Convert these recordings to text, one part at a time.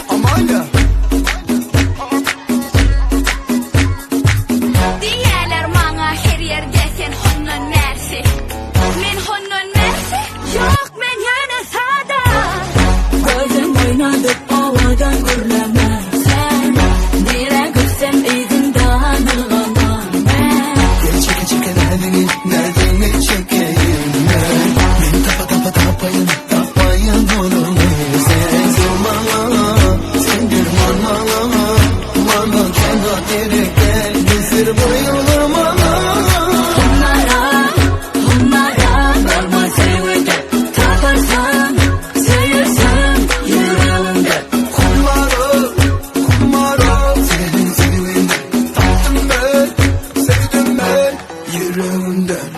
Amayla. Diyeler bana her yerde sen honnon mersi. Men honnon mersi. Yok men yana sada. Gözüm oynadık havadan gürleme. Sen nere gitsem evinden ılganan ben. Gel çeke çeke nereden çekeyim ben. Beni tapayın olur mu sen sormala. Sen bir bana kendi direk gel. Bizir bayılır bana. Onlara bakma sevgi. Taparsan seversen yüreğimde. Kumara senin seviminde. Tattım ben, sevdim ben yüreğimden.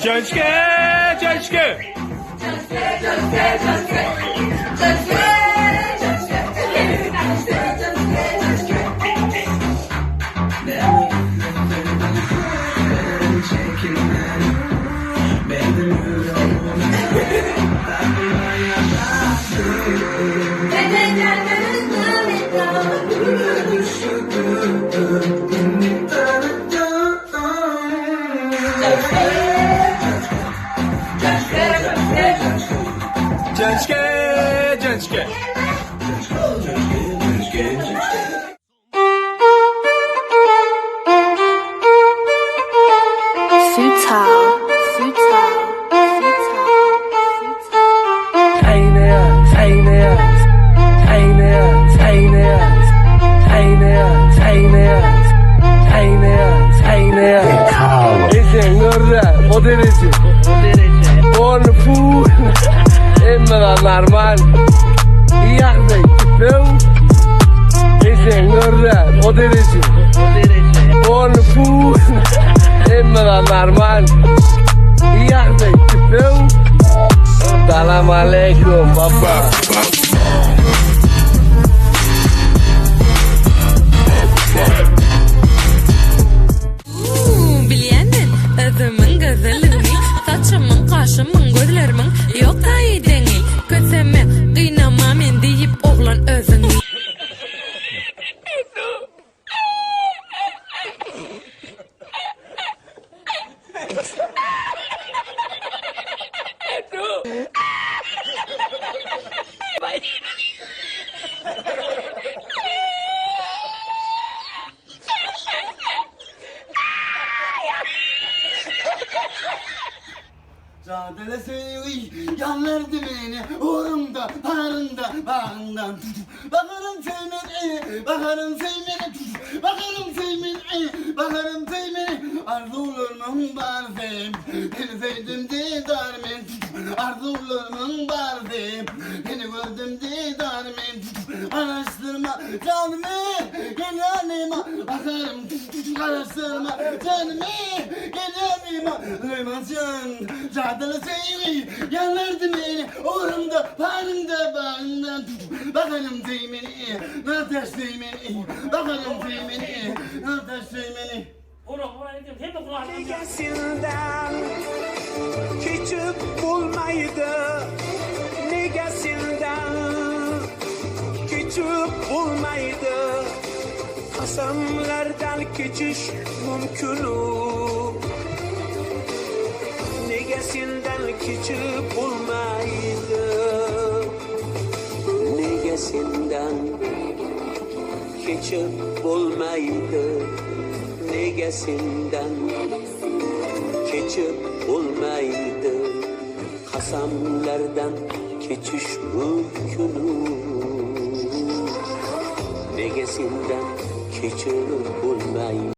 Căçke. O derece. On full. Emma normal. Yaxday tipim. Esen görre o derece. On full. Emma normal. Yaxday tipim. Salam aleykum baba. Bilenden adımın gözəlini, saçımın, qaşımın, gözlerimin yok tayideni. Köseme, qıynama men deyip oğlan özünü. Cadele sevi yanlardı beni uğrumda, parında, bağından. Bakarım sevmeni, bakarım sevmeni, bakarım sevmeni, bakarım sevmeni. Arzularımın barzım, seni sevdim didarım. Arzularımın barzım, seni gördüm didarım. Araştırma canımı, gel yanıma, bakarım. Araştırma canımı, gel yanıma, duymasın. Cadele sevi yanlardı beni uğrumda, parında, bağından. Bakarım sevmeni, nateş sevmeni, bakarım sevmeni, nateş sevmeni. Negesinden küçük bulmaydı, negesinden küçük bulmaydı. Kasamlardan geçiş mümkün. Negesinden küçük bulmaydı, negesinden küçük bulmaydı. Negesinden keçip olmaydı, kasamlardan keçiş mümkün. Negesinden keçip olmaydı.